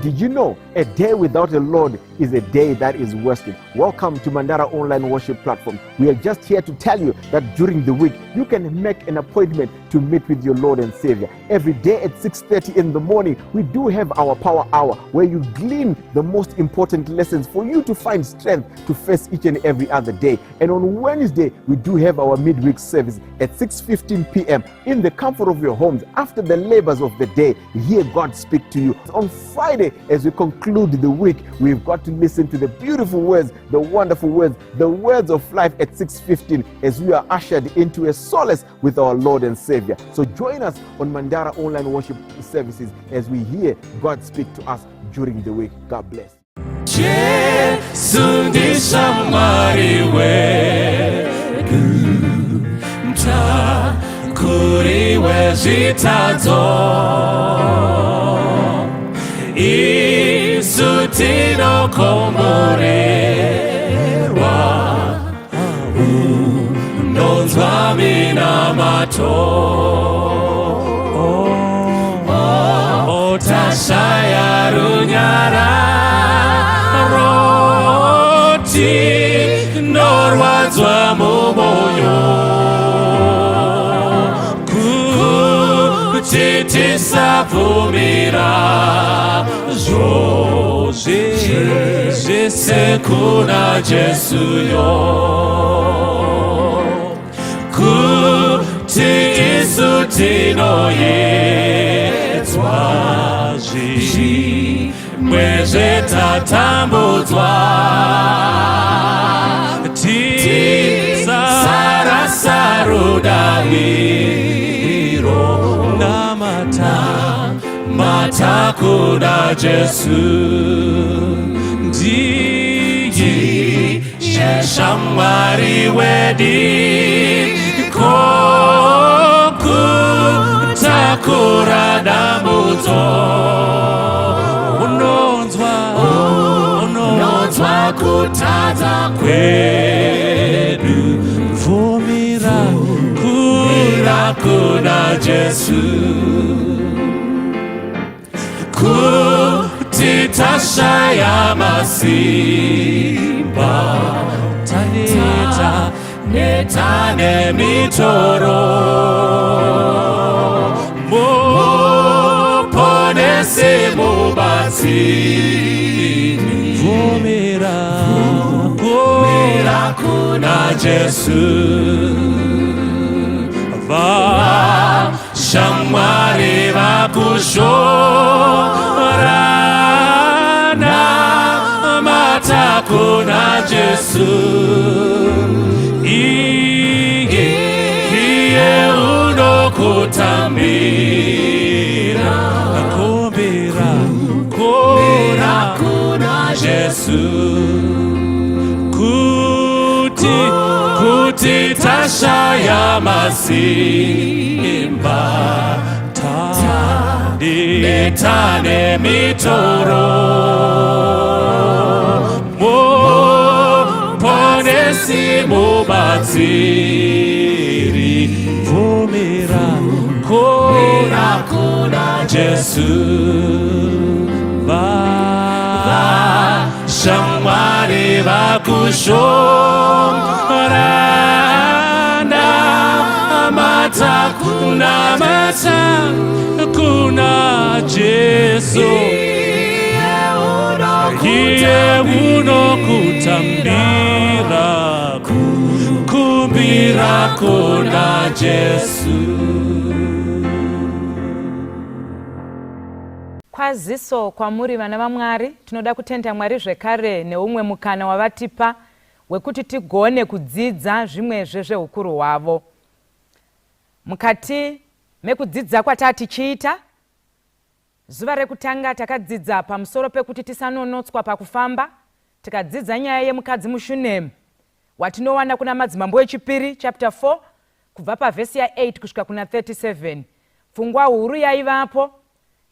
Did you know a day without the Lord is a day that is wasted? Welcome to Mandara online worship platform. We are just here to tell you that during the week, you can make an appointment to meet with your Lord and Savior. Every day at 6:30 in the morning, we do have our power hour where you glean the most important lessons for you to find strength to face each and every other day. And on Wednesday, we do have our midweek service at 6:15 p.m. in the comfort of your homes after the labors of the day. Hear God speak to you. On Friday, as we conclude the week, we've got to listen to the beautiful words, the wonderful words, the words of life at 6:15 as we are ushered into a solace with our Lord and Savior. So join us on Mandara online worship services as we hear God speak to us during the week. God bless. Isutino komorerwa unonzwa mina mato otashaya runyara roti norwadzwa mumoyo kuti tisabvumira zvese kuna Jesuyo kuti isu tinoyedzwa zvimwe zvetatambudzwa tisarasa rudaviro mata kuna Jesu ndiye shamwari wedi kokutakura dambudzo unonzwa kutadza kwedu vumira kuna Jesu kuti tashaya masimba taneta nemitoro muponesi mubatsiri vumira kuna Jesu Shamwari vakushorana mata kuna Jesu iye unokutambira kumbira kuna Jesu kuti tashaya masimba tanetane mitoro muponesi mubatsiri vumira kuna Jesu Shamwari vakushorana mata kuna Jesu iye unokutambira kumbira kuna Jesu. Kwaziso kwamuri vana vaMwari, tinoda kutenda Mwari zvekare neumwe mukana wavatipa wekuti tigone kudzidza zvimwe zvezveukuru hwavo. Mukati mekudzidza kwatatichiita, zuva rekutanga takadzidza pamusoro pekuti tisanonotswa pakufamba, tikadzidza nyaya yemukadzi muShunemu watinowana kuna madzimambo echipiri chapter 4 kubva pavhesi ya8 kusvika kuna 37. Pfungwa huru yaivapo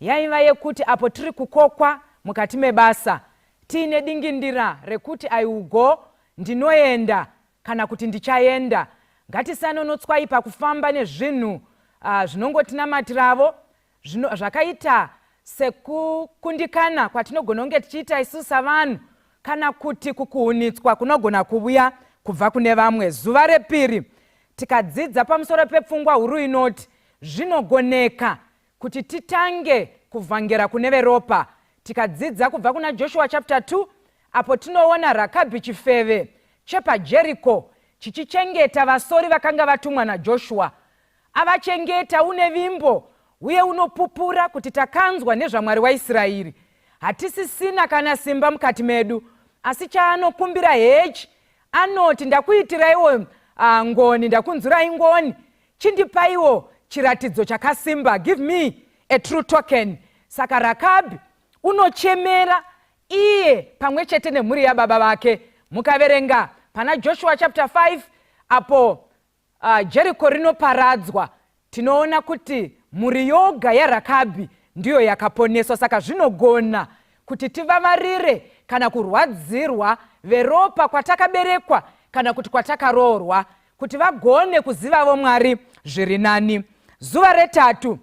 yaiva yekuti apo tiri kukokwa mukati mebasa, tiine dingindira rekuti I will go, ndinoenda kana kuti ndichaenda. Ngatisanonotswa pakufamba nezvinhu zvinongotinamatiravo zvakaita sekukundikana kwatinogona kunge tichiita isusu savanhu kana kuti kukuunitswa kunogona kuuya kubva kune vamwe. Zuva repiri tikadzidza pamusoro pepfungwa huru inoti zvinogoneka kuti titange kuvhangera kune veropa. Tikadzidza kubva kuna Joshua chapter 2 apo tinoona Rakabhi chifeve chepaJeriko chichichengeta vasori vakanga vatumwa naJoshua. Avachengeta une vimbo uye unopupura kuti takanzwa nezvaMwari waIsraeri. Hatisisina kana simba mukati medu, asi chaanokumbira hechi anoti ndakuitiraiwo ngoni, ndakunzurai ngoni, chindipaiwo chiratidzo chakasimba, give me a true token. Saka Rakabhi unochemera iye pamwe chete nemhuri yababa vake. Mukaverenga pana Joshua chapter 5 apo Jeriko rinoparadzwa, tinoona kuti mhuri yoga yaRakabhi ndiyo yakaponeswa. Saka zvinogona kuti tivavarire kana kurwadzirwa veropa kwatakaberekwa kana kuti kwatakaroorwa, kuti vagone kuzivavo Mwari zviri nani. Zuva retatu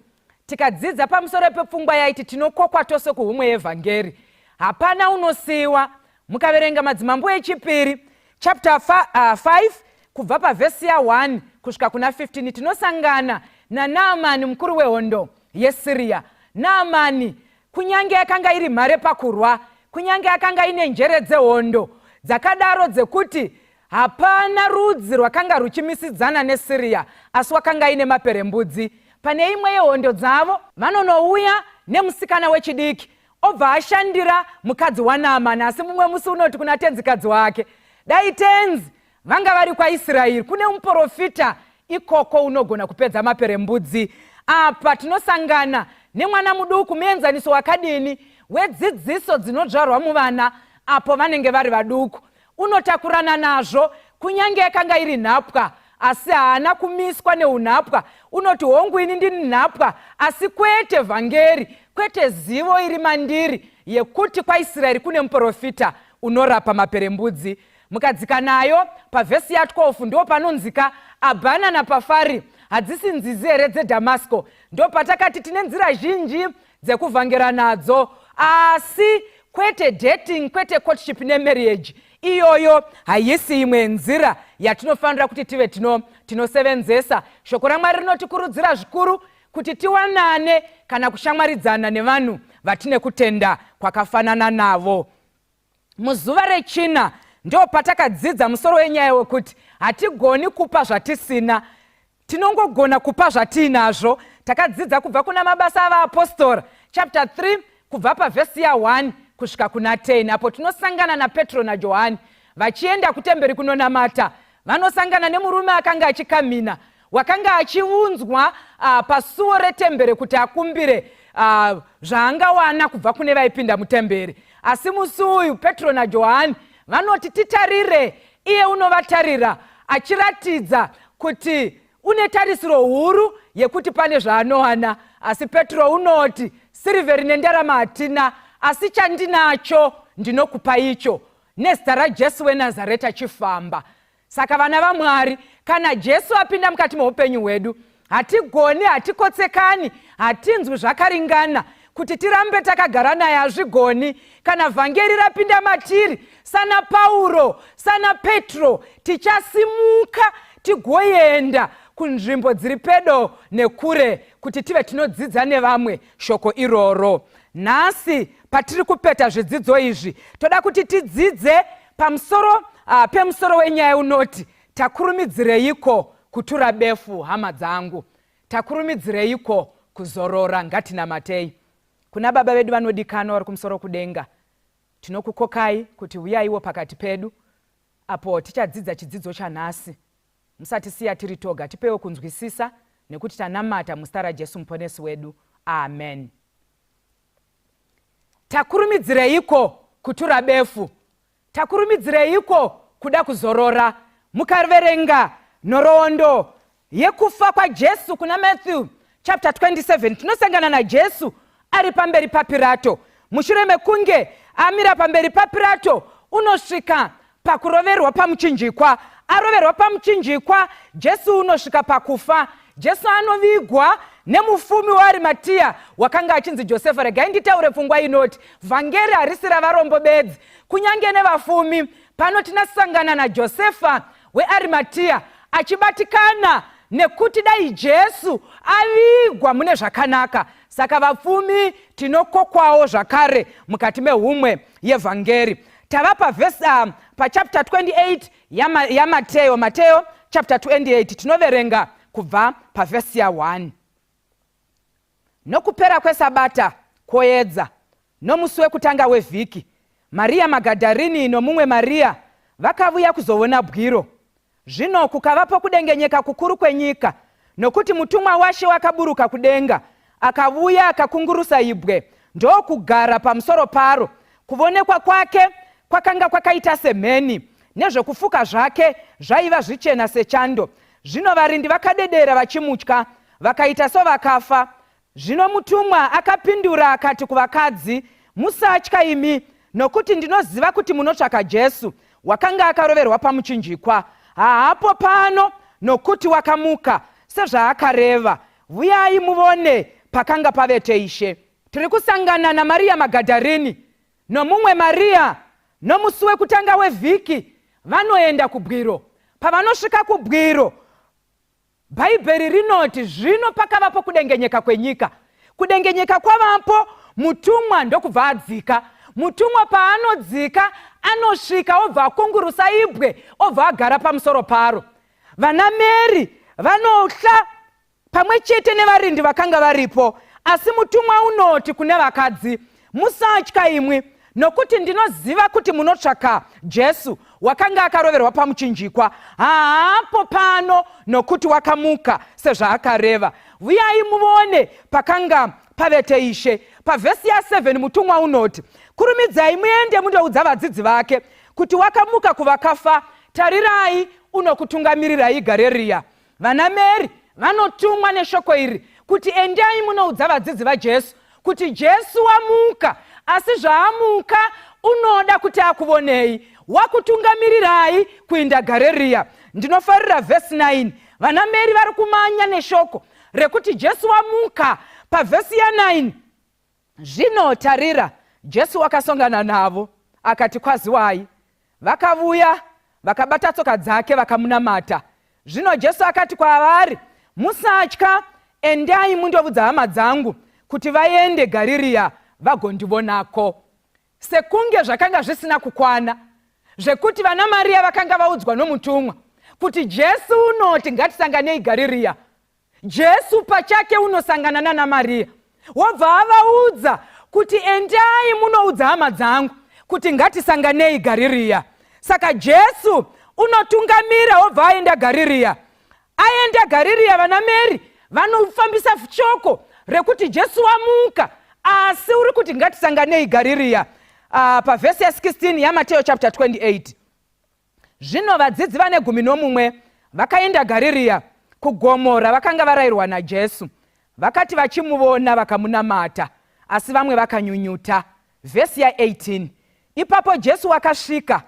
tikadzidza pamusoro pepfungwa yaiti tinokokwa tose kuhumwe yevhangeri, hapana unosiyiwa. Mukaverenga Madzimambo echipiri chapter 5 kubva pavhesi ya 1 kusvika kuna 15 tinosangana naNaamani mukuru wehondo yeSiriya. Naamani kunyange akanga iri mhare pakurwa, kunyange akanga ine njere dzehondo dzakadaro dzekuti hapana rudzi rwakanga ruchimisidzana neSiriya, asi wakanga ine maperembudzi. Pane imwe yehondo dzavo vanonouya nemusikana wechidiki obva ashandira mukadzi waNaamani, asi mumwe musi unoti kuna tenzikadzi wake, dai tenzi vanga vari kwaIsraeri, kune muprofita ikoko unogona kupedza maperembudzi. Apa tinosangana nemwana muduku muenzaniso wakadini wedzidziso dzinodzvarwa muvana apo vanenge vari vaduku. Unotakurana nazvo kunyange akanga iri nhapwa, asi haana kumiswa neunhapwa. Unoti hongu ini ndini nhapwa, asi kwete vhangeri, kwete zivo iri mandiri yekuti kwaIsraeri kune muprofita unorapa maperembudzi. Mukadzika nayo pavhesi ya12 ndo panonzika Abhana naPafari hadzisi nzizi here dzeDhamasko. Ndo patakati tine nzira zhinji dzekuvhangera nadzo, asi kwete dating, kwete courtship nemarriage. Iyoyo haisi imwe nzira yatinofanira kuti tive tinosevenzesa. Shoko raMwari rinotikurudzira zvikuru kuti tiwanane kana kushamwaridzana nevanhu vatine kutenda kwakafanana navo. Muzuva rechina ndo patakadzidza musoro wenyaya wekuti hatigoni kupa zvatisina, tinongogona kupa zvatiinazvo. Takadzidza kubva kuna Mabasa avaApostora chapter 3 kubva pavhesi ya 1 kusvika kuna 10 apo tinosangana naPetro naJohani vachienda kutemberi kunonamata. Vanosangana nemurume akanga achikamhina, wakanga achiunzwa pasuo retemberi kuti akumbire zvaangawana kubva kune vaipinda mutemberi. Asi musi uyu Petro naJohani vanoti titarire, iye unovatarira achiratidza kuti une tarisiro huru yekuti pane zvaanowana. Asi Petro unoti sirivheri nendarama hatina, asi chandinacho ndinokupa icho, nezita raJesu weNazareta achifamba. Saka vana vaMwari, kana Jesu apinda mukati meupenyu hwedu, hatigoni, hatikotsekani, hatinzwi zvakaringana kuti tirambe takagara naye, hazvigoni. Kana vhangeri rapinda matiri sana Pauro sana Petro, tichasimuka tigoenda kunzvimbo dziri pedo nekure kuti tive tinodzidza nevamwe shoko iroro. Nhasi patiri kupeta zvidzidzo izvi toda kuti tidzidze pamusoro pemusoro wenyaya unoti takurumidzireiko kutura befu. Hama dzangu, takurumidzireiko kuzorora. Ngatinamatei. Kuna baba vedu vanodikanwa vari kumusoro kudenga, tinokukokai kuti uyaiwo pakati pedu apo tichadzidza chidzidzo chanhasi. Musatisiya tiri toga, tipewo kunzwisisa nekuti tanamata muzita raJesu muponesi wedu. Amen. Takurumidzireiko kutura befu. Takurumidzireiko kuda kuzorora. Mukaverenga nhoroondo yekufa kwaJesu kuna Matthew chapter 27 tinosangana naJesu ari pamberi paPirato. Mushure mekunge amira pamberi paPirato unosvika pakuroverwa pamuchinjikwa. Aroverwa pamuchinjikwa Jesu unosvika pakufa. Jesu anovigwa nemufumi waArimatea wakanga achinzi Josefa. Regai nditaure pfungwa inoti vhangeri harisi ravarombo bedzi, kunyange nevafumi. Pano tinasangana naJosefa weArimatea achibatikana nekuti dai Jesu avigwa mune zvakanaka. Saka vapfumi tinokokwawo zvakare mukati mehumwe yevhangeri. Tava pachapter 28 yaMateo, Mateo chapter 28, tinoverenga kubva pavhesi ya1. Nokupera kwesabata koedza, nomusi wekutanga wevhiki, Maria Magadharini nomumwe Maria vakavuya kuzoona bwiro. Zvino kukavapo kudengenyeka kukuru kwenyika, nokuti mutumwa waShe wakaburuka kudenga, akavuya akakungurusa ibwe, ndokugara pamusoro paro. Kuvonekwa kwake kwakanga kwakaita semheni, nezvokufuka zvake zvaiva zvichena sechando. Zvino varindi vakadedera vachimutya, vakaita sovakafa. Zvino mutumwa akapindura akati kuvakadzi, musatya imi, nokuti ndinoziva kuti munotsvaka Jesu wakanga akaroverwa pamuchinjikwa. Haapo pano, nokuti wakamuka sezvaakareva. Vuyai muvone pakanga pavete Ishe. Tiri kusangana naMaria Magadharini nomumwe Maria nomusi wekutanga wevhiki vanoenda kubwiro. Pavanosvika kubwiro, Bhaibheri rinoti zvino pakavapo kudengenyeka kwenyika. Kudengenyeka kwavapo, mutumwa ndokubva adzika. Mutumwa paanodzika anosvika obva akungurusa ibwe, obva agara pamusoro paro. VanaMeri vanotla pamwe chete nevarindi vakanga varipo. Asi mutumwa unoti kune vakadzi, musatya imwi, nokuti ndinoziva kuti munotsvaka Jesu wakanga akaroverwa pamuchinjikwa. Haapo pano, nokuti wakamuka sezvaakareva. Vuyai muvone pakanga pavete Ishe. Pavhesi ya7 mutumwa unoti, kurumidzai muende mundoudza vadzidzi vake kuti wakamuka kuvakafa. Tarirai, unokutungamirai Galeriya. VanaMeri vanotumwa neshoko iri kuti endai munoudza vadzidzi vaJesu kuti Jesu wamuka, asi zvaamuka unoda kuti akuvonei, wakutungamirirai kuenda Galeriya. Ndinofarira vhesi 9. VanaMeri vari kumanya neshoko rekuti Jesu wamuka. Pavhesi ya9, zvino tarira, Jesu wakasongana navo akati kwaziwai. Vakavuya vakabata tsoka dzake vakamunamata. Zvino Jesu akati kwavari, musatya, endai mundoudza hama dzangu kuti vaende Galeriya vagondivonako. Sekunge zvakanga zvisina kukwana, zvekuti vana Maria vakanga vaudzwa nomutumwa kuti Jesu unoti ngatisanganei Galeriya. Jesu pachake unosangana nana Maria, wobva avaudza kuti endai munoudza hama dzangu kuti ngatisanganei Galeriya. Saka Jesu unotungamira wobva aenda Galeriya. Aenda Galeriya, VanaMeri vanofambisa shoko rekuti Jesu wamuka, asi uri kuti ngatisanganei Galeriya. Pavhesi ya16 yaMateo chapter 28. Zvino vadzidzi vane 11 vakaenda Galeriya kugomo ravakanga varayirwa naJesu. Vakati vachimuvona vakamunamata, asi vamwe vakanyunyuta. Vhesi ya18. Ipapo Jesu akasvika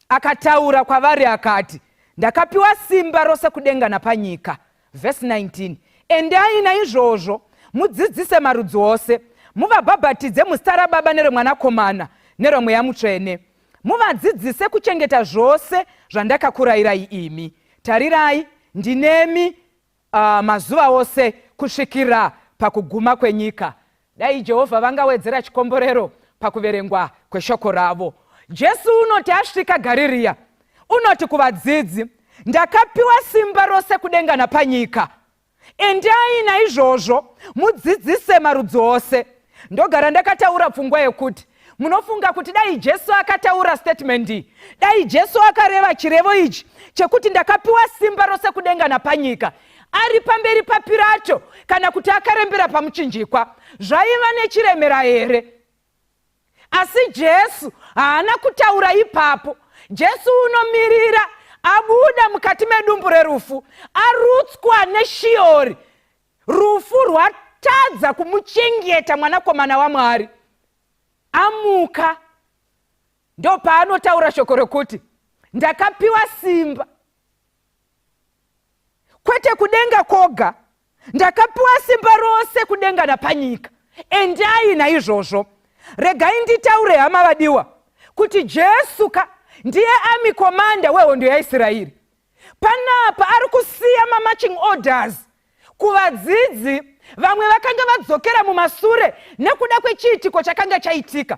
akataura kwavari akati, ndakapiwa simba rose kudenga napanyika. Vhesi 19. Endai naizvozvo mudzidzise marudzi ose, muvabhabhatidze muzita raBaba neromwanakomana neromweya mutsvene. Muvadzidzise kuchengeta zvose zvandakakurayirai imi. Tarirai, ndinemi mazuva ose kusvikira pakuguma kwenyika. Dai Jehovha vangawedzera chikomborero pakuverengwa kweshoko ravo. Jesu unoti asvika Galeriya, unoti kuvadzidzi, ndakapiwa simba rose kudenga napanyika. Endai naizvozvo mudzidzise marudzi ose. Ndogara ndakataura pfungwa yekuti munofunga kuti dai Jesu akataura statement iyi, dai Jesu akareva chirevo ichi chekuti ndakapiwa simba rose kudenga napanyika, ari pamberi paPirato kana kuti akarembera pamuchinjikwa, zvaiva nechiremera here? Asi Jesu haana kutaura ipapo. Jesu unomirira, abuda mukati medumbu rerufu, arutswa neshiori. Rufu rwatadza kumuchengeta mwanakomana waMwari. Amuka, ndo paanotaura shoko rekuti ndakapiwa simba. Kwete kudenga koga, ndakapiwa simba rose kudenga napanyika. Endai naizvozvo. Regai nditaure hama vadiwa kuti Jesu ndiye army commander wehondo yaIsraeri. Panapa ari kusiya marching orders kuvadzidzi vamwe vakanga vadzokera mumasure nekuda kwechiitiko chakanga chaitika.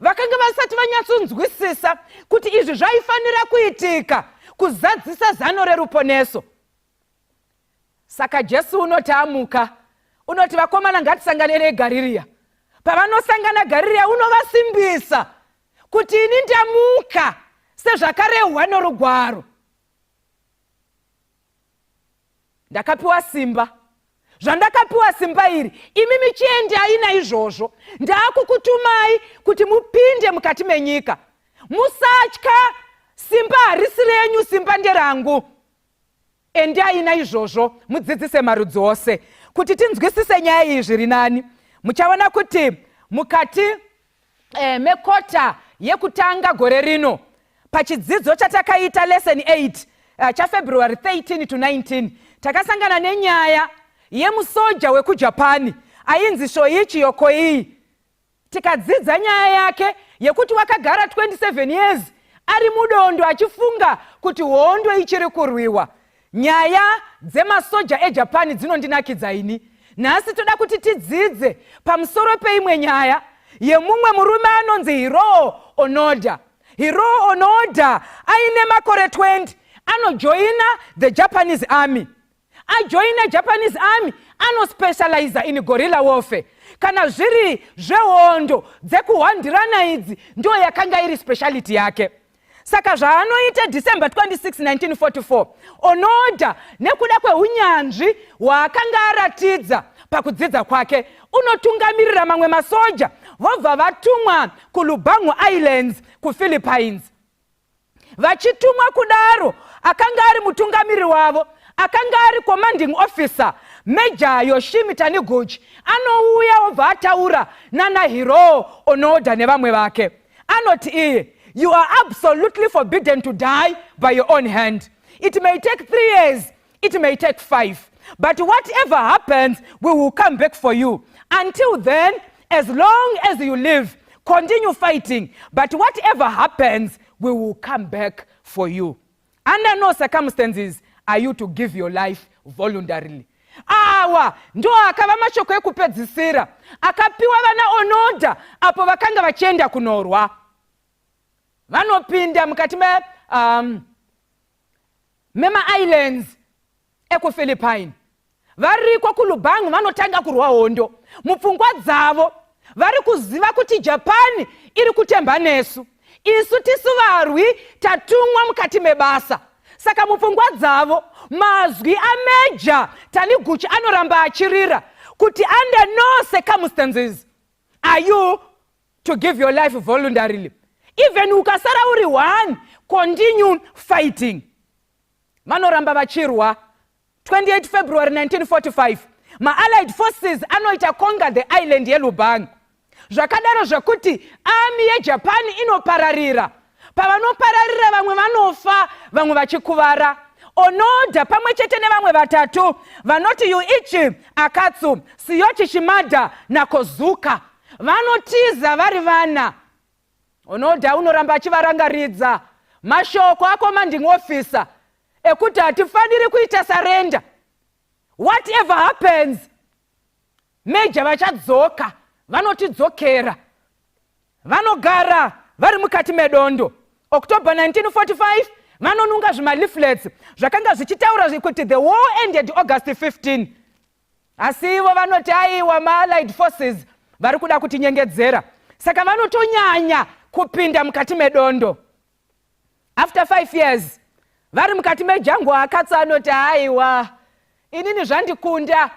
Vakanga vasati vanyatsonzwisisa kuti izvi zvaifanira kuitika kuzadzisa zano reruponeso. Saka Jesu unoti amuka, unoti vakomana ngatisangane neGarirea. Pavanosangana Garirea unovasimbisa kuti ini ndamuka sezvakarehwa norugwaro. Ndakapiwa simba. Zvandakapiwa simba iri, imi michiendai naizvozvo. Ndakukutumai kuti mupinde mukati menyika. Musatya, simba harisi renyu, simba nderangu. Endai naizvozvo, mudzidzise marudzi ose. Kuti tinzwisise nyaya iyi zviri nani, muchaona kuti mukati mekota yekutanga gore rino, pachidzidzo chatakaita lesson 8 chaFebruary 13 to 19, takasangana nenyaya yemusoja wekuJapani ainzi Shoichi Yokoi. Tikadzidza nyaya yake yekuti wakagara 27 years ari mudondo achifunga kuti hondo ichiri kurwiwa. Nyaya dzemasoja eJapani dzinondinakidza ini. Nhasi toda kuti tidzidze pamusoro peimwe nyaya yemumwe murume anonzi Hiro Onoda. Hiro Onoda aine makore 20 anojoina the Japanese army. Ajoina Japanese army anospecialize in guerrilla warfare. Kana zviri zvehondo dzekuhwandirana idzi ndo yakanga iri speciality yake. Saka zvaanoita December 26, 1944, Onoda nekuda kweunyanzvi hwaakanga aratidza pakudzidza kwake, unotungamirira mamwe masoja vobva vatumwa kuLubango Islands kuPhilippines. Vachitumwa kudaro, akanga ari mutungamiriri wavo, akanga ari commanding officer Major Yoshimi Taniguchi, anouya obva ataura nana Hiro Onoda nevamwe vake. Anoti iye, you are absolutely forbidden to die by your own hand. It may take 3 years, it may take 5. But whatever happens, we will come back for you. Until then, as long as you live, continue fighting. But whatever happens, we will come back for you. Under no circumstances are you to give your life voluntarily. Awa ndo akava mashoko ekupedzisira akapiwa vana Onoda apo vakanga vachienda kunorwa. Vanopinda mukati mema islands ekuPhilippine. Variko kuLubango vanotanga kurwa hondo. Mupfungwa dzavo vari kuziva kuti Japani iri kutemba nesu. Isu tisu varwi tatumwa mukati mebasa. Saka mupfungwa dzavo mazwi aMajor Taniguchi anoramba achirira kuti under no circumstances are you to give your life voluntarily. Even ukasara uri one, continue fighting. Vanoramba vachirwa. 28 February 1945, ma-Allied forces anoita conquer the island yeLubango. Zvakadaro zvekuti army yeJapani inopararira. Pavanopararira vamwe vanofa, vamwe vachikuvara. Onoda pamwe chete nevamwe vatatu vanoti Yuichi Akatsu, Tsuyoshi Shimada naKozuka vanotiza vari vana. Onoda unoramba achivarangaridza mashoko acommanding officer ekuti hatifaniri kuita surrender. Whatever happens, Major vachadzoka, vanotidzokera. Vanogara vari mukati medondo. October 1945, vanonunga zvima-leaflets zvakanga zvichitaura kuti the war ended August 15. Asi ivo vanoti aiwa ma-Allied forces vari kuda kutinyengedzera. Saka vanotonyanya kupinda mukati medondo. After 5 years, vari mukati mejango Akatsu anoti aiwa inini zvandikunda,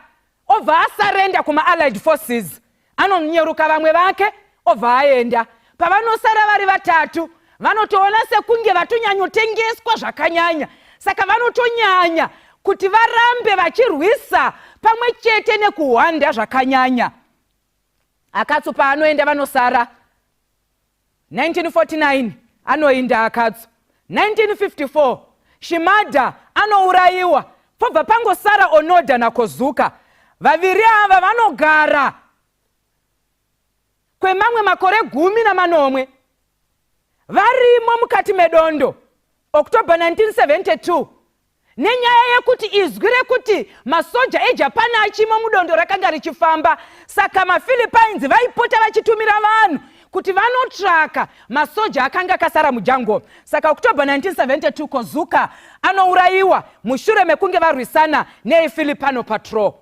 obva asarenda kuma-Allied forces. Anonyeruka vamwe vake obva aenda. Pavanosara vari vatatu vanotoona sekunge vatonyanyotengeswa zvakanyanya. Saka vanotonyanya kuti varambe vachirwisa pamwe chete nekuhwanda zvakanyanya. Akatsu paanoenda vanosara. 1949 anoinda Akatsu. 1954 Shimada anourayiwa Fobva pangosara Onoda naKozuka. Vaviri ava vanogara kwemamwe makore 10 varimo mukati medondo. October 1972 nenyaya yekuti izwi rekuti masoja eJapan achimo mudondo rakanga richifamba, saka maPhilippines vaipota vachitumira vanhu kuti vanotsvaka masoja akanga akasara mujango. Saka October 1972 Kozuka anourayiwa mushure mekunge varwisana neFilipino patrol.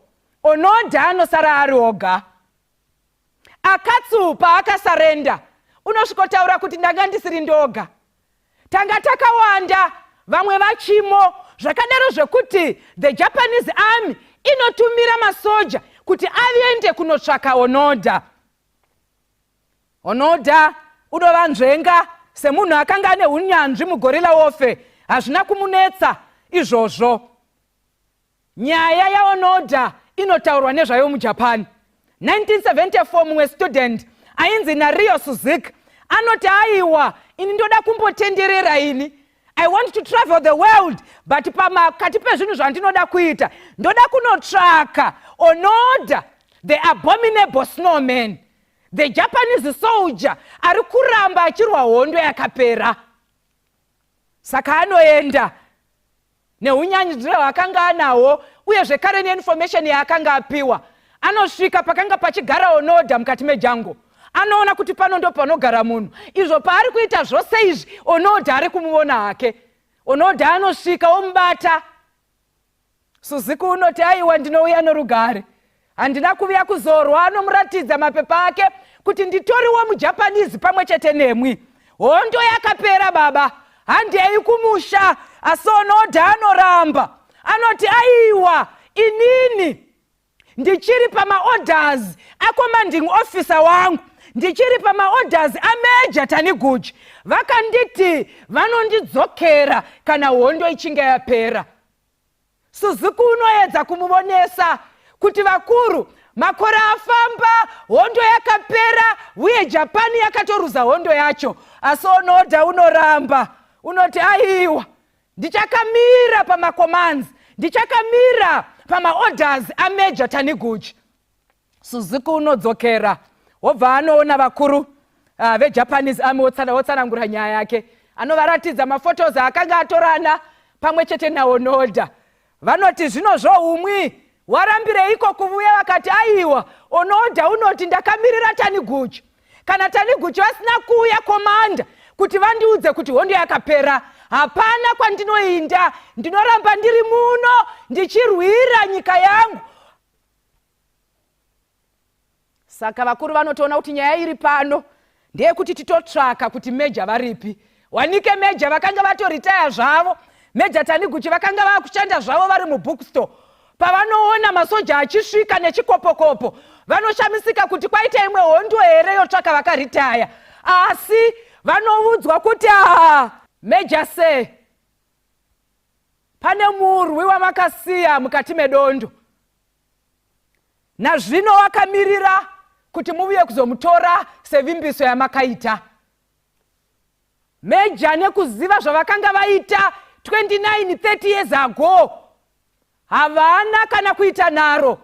Onoda anosara ari oga. Akatsupa akasarenda. Unosvikotaura kuti ndanga ndisiri ndoga. Tanga takawanda, vamwe vachimo, zvakadaro zvekuti the Japanese army inotumira masoja kuti aviende kunotsvaka Onoda. Onoda unovanzvenga semunhu akanga ane unyanzvi mugorilla warfare. Hazvina kumunetsa izvozvo. Nyaya yaOnoda inotaurwa nezvayo muJapan. 1974 mumwe student ainzi naRyo Suzuki anoti aiwa, ini ndoda kumbotenderera ini. I want to travel the world, but pamakati pezvinhu zvandinoda kuita ndoda kunotsvaka Onoda, the abominable snowman, the Japanese soldier ari kuramba achirwa hondo yakapera. Saka anoenda neunyanzvi hwaakanga anahwo uye zvekare neinformation yaakanga apiwa. Anosvika pakanga pachigara Onoda mukati mejango. Anoona kuti pano ndo panogara munhu. Izvo paari kuita zvose izvi Onoda ari kumuona hake. Onoda anosvika omubata. Suzuki unoti aiwa, ndinouya norugare. Handina kuuya kuzorwa. Anomuratidza mapepa ake kuti nditoriwo muJapanese pamwe chete nemwi. Hondo yakapera baba. Handei kumusha. Asi Onoda anoramba. Anoti aiwa, inini ndichiri pamaorders acommanding officer wangu, ndichiri pamaorders aMajor Taniguchi. Vakanditi vanondidzokera kana hondo ichinge yapera. Suzuki unoedza kumuvonesa kuti vakuru, makore afamba, hondo yakapera, uye Japan yakatoruza hondo yacho. Asi Onoda unoramba. Unoti aiwa, ndichakamira pamakommands, ndichakamira pamaorders aMajor Taniguchi. Suzuki unodzokera. Wobva anoona vakuru veJapanese army wotsanangura nyaya yake. Anovaratidza mafotos akanga atorana pamwe chete naOnoda. Vanoti zvinozvo umwi warambireiko kuvuya? Vakati aiwa, Onoda unoti ndakamirira Taniguchi. Kana Taniguchi vasina kuuya komanda kuti vandiudze kuti hondo yakapera, hapana kwandinoinda. Ndinoramba ndiri muno ndichirwira nyika yangu. Saka vakuru vanotoona kuti nyaya iri pano ndeye kuti titotsvaka kuti Major varipi. Wanike Major vakanga vatoritaya zvavo. Major Taniguchi vakanga vakushanda zvavo vari mubookstore. Pavanoona masoja achisvika nechikopokopo, vanoshamisika kuti kwaita imwe hondo here yotsvaka vakaritaya. Asi vanoudzwa kuti Major se, pane murwi wamakasiya mukati medondo. Nazvino wakamirira kuti muvuye kuzomutora sevimbiso yamakaita. Major nekuziva zvavakanga vaita 29-30 years ago, havana kana kuita naro.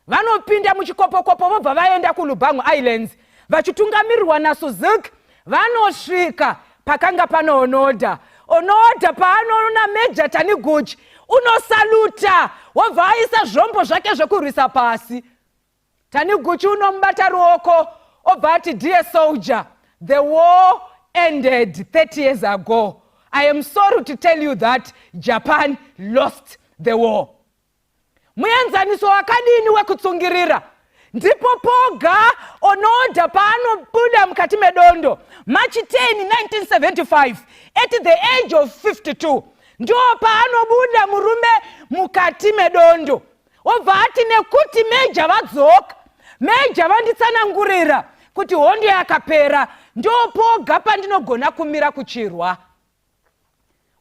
Vanopinda muchikopokopo vobva vaenda kuLubango Islands. Vachitungamirirwa naSuzuki, vanosvika pakanga pano Onoda. Onoda paanoona Major Taniguchi unosaluta, wobva aisa zvombo zvake zvekurwisa pasi. Taniguchi unomubata ruoko, obva ati, dear soldier, the war ended 30 years ago. I am sorry to tell you that Japan lost the war. Muenzaniso wakadini wekutsungirira. Ndipo poga Onoda paanobuda mukati medondo March 10, 1975 at the age of 52. Ndio paanobuda murume mukati medondo. Obva ati nekuti Major vadzoka, Major vanditsanangurira kuti hondo yakapera, ndio poga pandinogona kumira kuchirwa.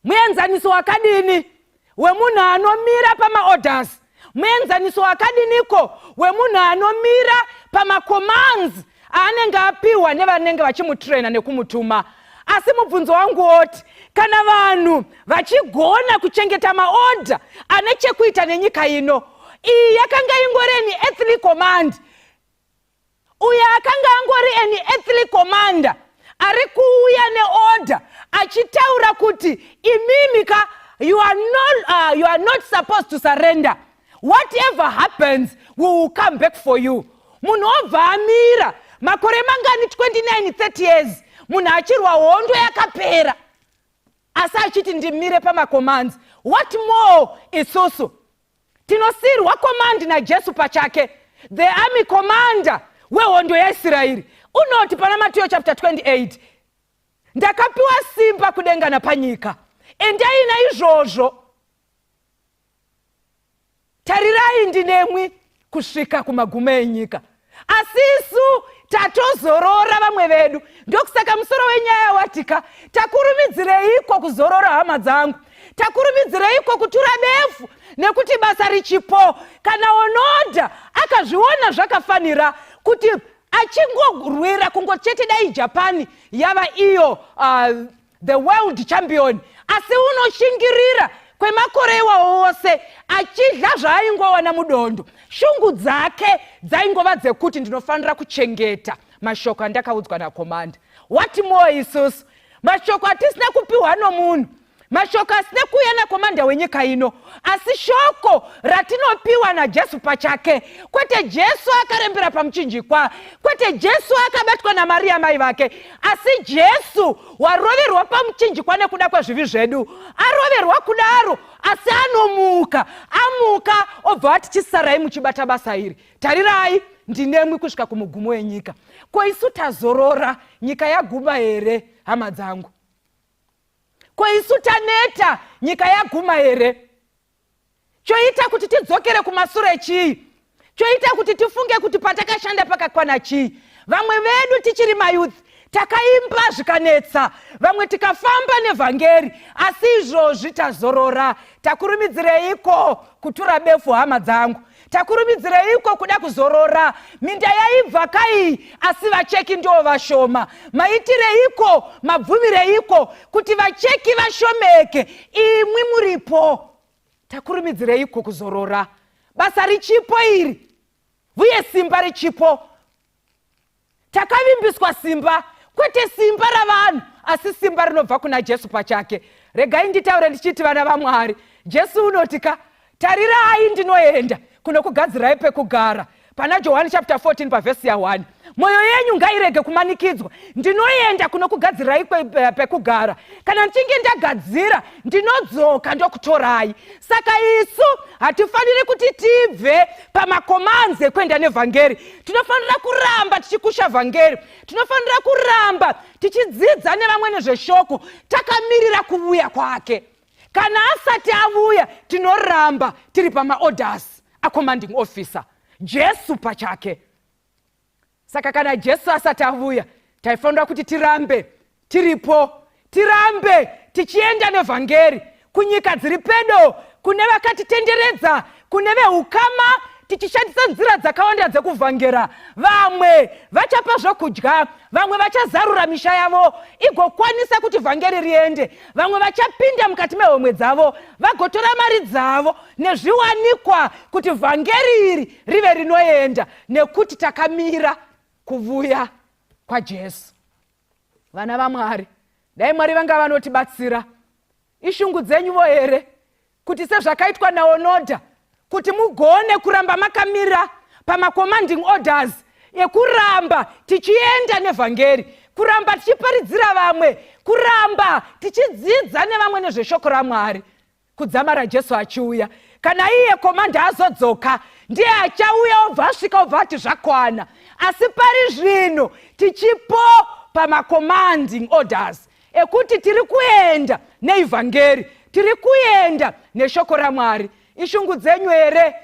Muenzaniso wakadini wemunhu anomira pamaorders. Muenzaniso wakadiniko wemunhu anomira pamakommands aanenge apiwa nevanenge vachimutraina nekumutuma. Asi mubvunzo wangu oti, kana vanhu vachigona kuchengeta maorder ane chekuita nenyika ino, iyi yakanga ingoreni earthly command, uya akanga angori eni earthly commander ari kuuya neorder achitaura kuti imimika, you are not supposed to surrender. Whatever happens, we will come back for you. Munhu obva amira makore mangani 29-30 years, munhu achirwa hondo yakapera asi achiti ndimire pamakommands. What more isusu tinosirwa command naJesu pachake, the army commander wehondo yaIsraeri. Unoti pana Matthew chapter 28, ndakapiwa simba kudenga napanyika, endai naizvozvo, tarirai ndinemwi kusvika kumagumo enyika. Asi isu tatozorora vamwe vedu. Ndokusaka musoro wenyaya watika, takurumidzireiko kuzorora hama dzangu? Takurumidzireiko kutura befu nekuti basa richipo? Kana onoda akazviona zvakafanira kuti achingorwira kungochete dai Japan yava iyo the world champion, asi unoshingirira kwemakore iwawo wose achidya zvaaingowana mudondo, shungu dzake dzaingova dzekuti ndinofanira kuchengeta mashoko andakaudzwa nakomanda. What more isusu? Mashoko atisina kupiwa nomunhu, mashoko asina kuuya nakomanda wenyika ino, asi shoko ratinopiwa naJesu pachake. Kwete Jesu akarembera pamuchinjikwa, kwete Jesu akabatwa naMaria mai vake, asi Jesu waroverwa pamuchinjikwa nekuda kwezvivi zvedu. Aroverwa kudaro, asi anomuka, amuka obva ati chisarai muchibata basa iri. Tarirai ndinemwi kusvika kumugumo enyika. Ko isu tazorora, nyika yaguma here hama dzangu? Ko isu taneta, nyika yaguma here? Choita kuti tidzokere kumashure chii? Choita kuti tifunge kuti patakashanda pakakwana chii? Vamwe vedu tichiri mayouth takaimba zvikanetsa, vamwe tikafamba nevhangeri, asi izvozvi tazorora. Takurumidzireiko kutura befu hama dzangu? Takurumidzireiko kuda kuzorora? Minda yaibva kai asi vacheki ndo vashoma. Maitireiko, mabvumireiko kuti vacheki vashomeke, imwi muripo? Takurumidzireiko kuzorora? Basa richipo iri, vuye simba richipo. Takavimbiswa simba, kwete simba ravanhu, asi simba rinobva kuna Jesu pachake. Regai nditaure ndichiti vana vaMwari, Jesu unotika, tarirai ndinoenda kunokugadzirai pekugara. Pana John chapter 14 paverse ya 1. Moyo yenyu ngairege kumanikidzwa, ndinoenda kunokugadzirai pekugara. Kana nchinge ndagadzira, ndinodzoka ndokutorai. Saka isu hatifaniri kuti tibve pamakomanze kwenda nevhangeri. Tinofanira kuramba tichikusha vhangeri. Tinofanira kuramba tichidzidza nevamwe nezveshoko, takamirira kuuya kwake. Kana asati avuya, tinoramba tiri pamaorders a commanding officer, Jesu pachake. Saka kana Jesu asati avuya, taifanira kuti tirambe tiripo, tirambe tichienda nevhangeri kunyika dziri pedo, kune vakatitenderedza, kune veukama, tichishandisa nzira dzakawanda dzekuvhangera. Vamwe vachapa zvokudya, vamwe vachazarura misha yavo igokwanisa kuti vhangeri riende, vamwe vachapinda mukati mehomwe dzavo vagotora mari dzavo nezviwanikwa kuti vhangeri iri rive rinoenda, nekuti takamira kuvuya kwaJesu. Vana vaMwari, dai Mwari vanga vanotibatsira, ishungu dzenyu here kuti sezvakaitwa naOnoda, kuti mugone kuramba makamira pamacommanding orders ekuramba tichienda nevhangeri, kuramba tichiparidzira vamwe, kuramba tichidzidza nevamwe nezveshoko raMwari. Kudzamara Jesu achiuya, kana iye komanda azodzoka, ndiye achauya obva asvika obva ati zvakwana. Asi pari zvino tichipo pamacommanding orders ekuti tiri kuenda neivhangeri, tiri kuenda neshoko raMwari. Ishungu dzenyu here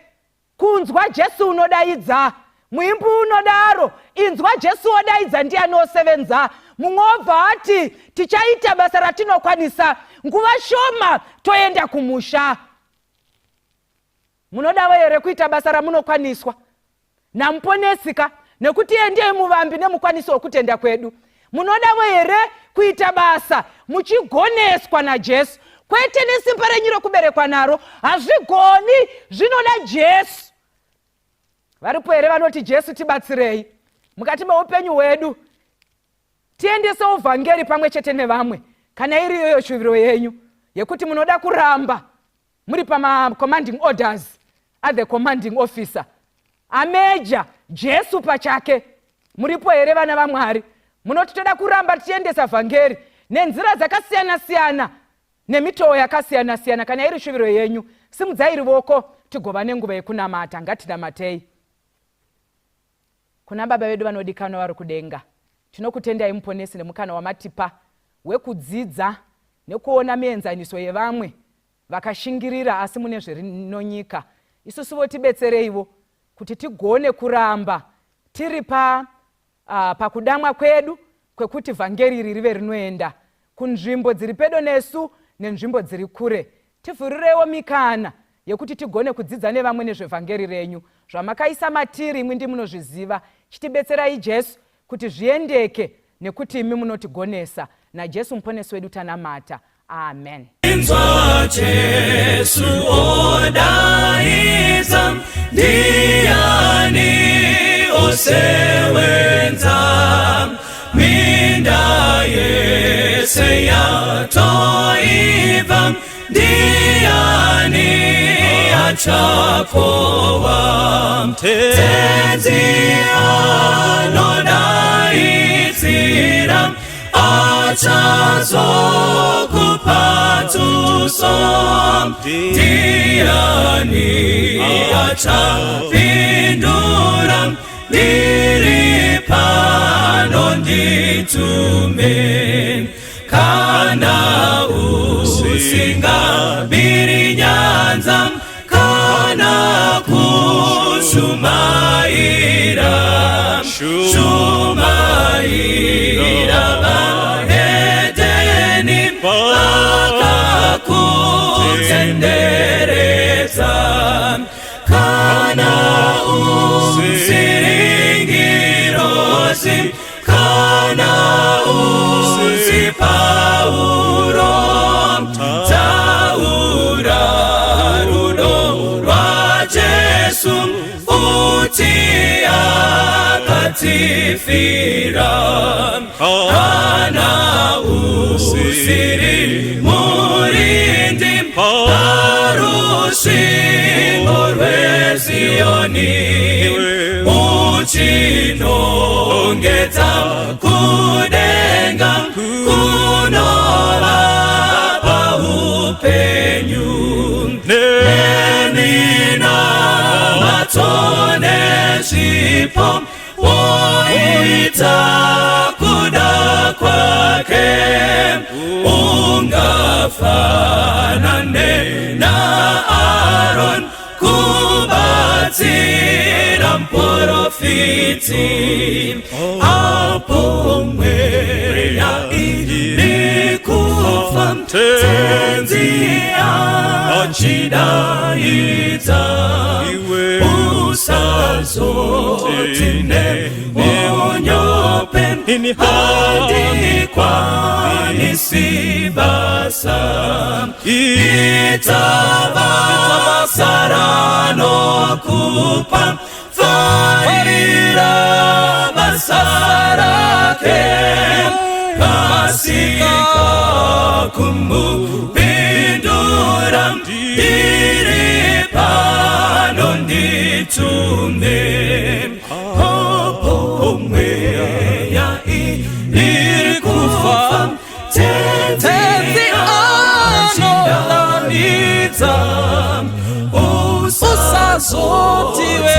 kunzwa Jesu unodaidza? Muimbi unodaro, inzwa Jesu odaidza ndiani osevenza? Mumwe obva ati tichaita basa ratinokwanisa, nguva shoma toenda kumusha. Munodawo here kuita basa ramunokwaniswa namuponesika, nekuti endei muvambi nemukwaniso wokutenda kwedu? Munodavo here kuita basa muchigoneswa naJesu, kwete nesimba renyu rokuberekwa naro. Hazvigoni, zvinoda Jesu. Varipo here vanoti Jesu tibatsirei mukati meupenyu hwedu, tiendese uvhangeri pamwe chete nevamwe. Kana iri yoyo shuviro yenyu yekuti munoda kuramba muri pama commanding orders at the commanding officer, ameja Jesu pachake, muripo here vana vaMwari munoti toda kuramba tiendesa vhangeri nenzira dzakasiyana-siyana nemitoo yakasiyana-siyana? Kana iri shuviro yenyu, simudzai ruoko tigova nenguva yekunamata. Ngatinamatei. Kuna Baba vedu vanodikanwa vari kudenga, tinokutendai muponesi nemukana wamatipa wekudzidza nekuona mienzaniso yevamwe vakashingirira asi mune zvinonyika. Isusuvo tibetsereivo kuti tigone kuramba tiri pakudamwa kwedu kwekuti vhangeri iri rive rinoenda kunzvimbo dziri pedo nesu nenzvimbo dziri kure. Tivhurirewo mikana yekuti tigone kudzidza nevamwe nezvevhangeri renyu zvamakaisa matiri, imwe ndimunozviziva. Chitibetserai Jesu kuti zviendeke nekuti imi munotigonesa. NaJesu muponesi wedu tanamata. Amen. Inzwa Jesu odaiza, ndiani osewenza, minda yese yatoiva, ndiani achakowa, tenzi anodaizira, achazokupatuso, ndiani achapindura, ndiri pano nditume, kana usingabiri nyanza, kana kushumaira, shumaira vahedeni vakakutendereza, kana usiringirosi, kana usi Pauro, taura rudo rwa Jesu, uti akatifira, kana usiri murindi, parushingo rweZioni, uchinongedza kudenga, kunova paupenyu, nemina matone zvipo, woita kuda kwake, ungafanane naAron kubatsira muprofiti, apo mweya iri kufa, tenzi achidaidza, usazoti neunyope, handikwanisi basa, ita basa ranokupa, farira basa rake, kasika kumupindura, ndiri pano nditume, popo mweya iri kufa, tenzi anolanidza, usazotiwe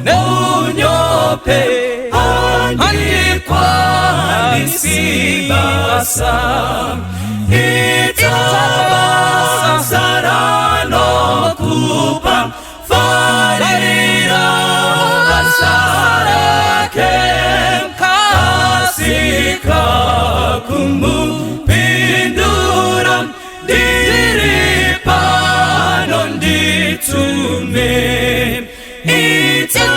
neunyope, handikwanisi basa, ita basa ranokupa, farira basa rake, kasika kumupindura, ndiri pano nditume, ita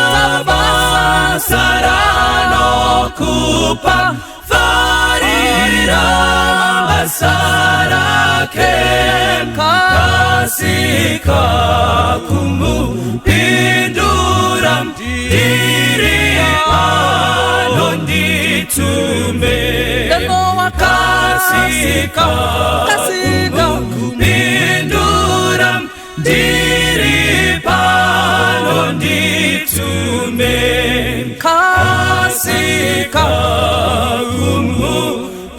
basa ranokupa, kupa farira basarake kasika kumupindura diri pano nditume kasika kumupindura diri pano nditume kasika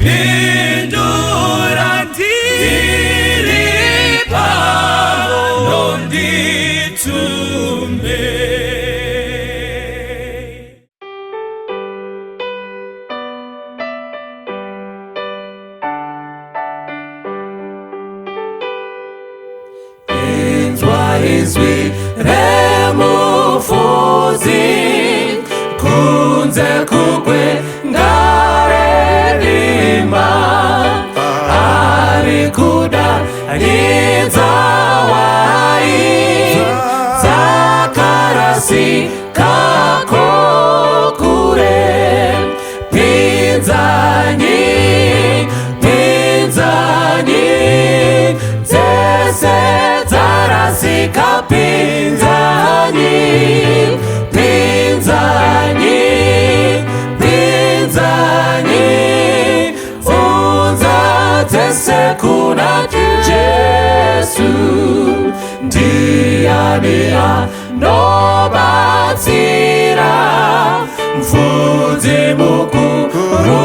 kumupindura diri pano nditume. Izwi remufuzi kunze kukwe ngaredima arikuda nizawai zakarasi kakokure pinzani zese zarasika pinzani funza zese kuna Jesu ndiania nobatsira mfudzi mukuru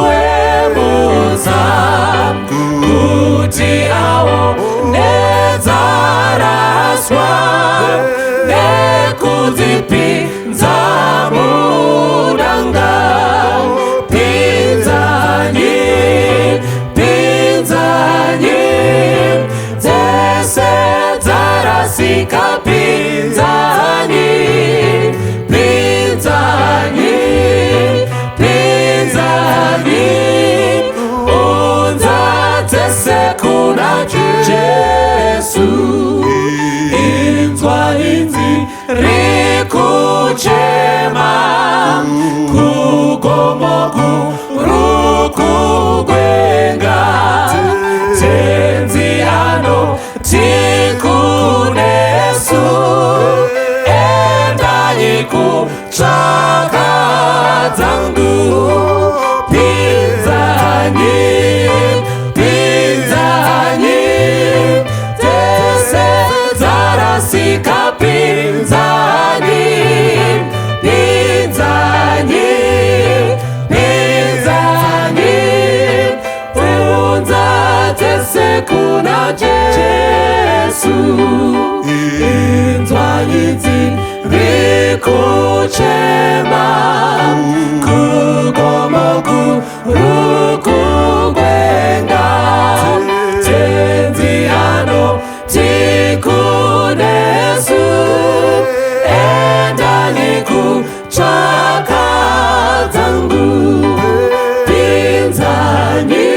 wemusa kuti awo nezaraswa nekudzipinza mudanga pinzani dzese dzarasika pinzani unza dzese kuna Jesu inzwa inzi rikuchema kugomogu rukugwenga tenziano tikunesu endanyiku tsvaka dzangu pinzani dzese dzarasika pinzani unza dzese kuna Jesu inzwa idzi rikuchema kugomogu rukugwenga tenziano tikunesu endaniku tsvaka dzangu pinzani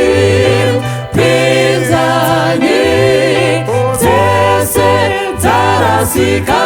dzese dzarasika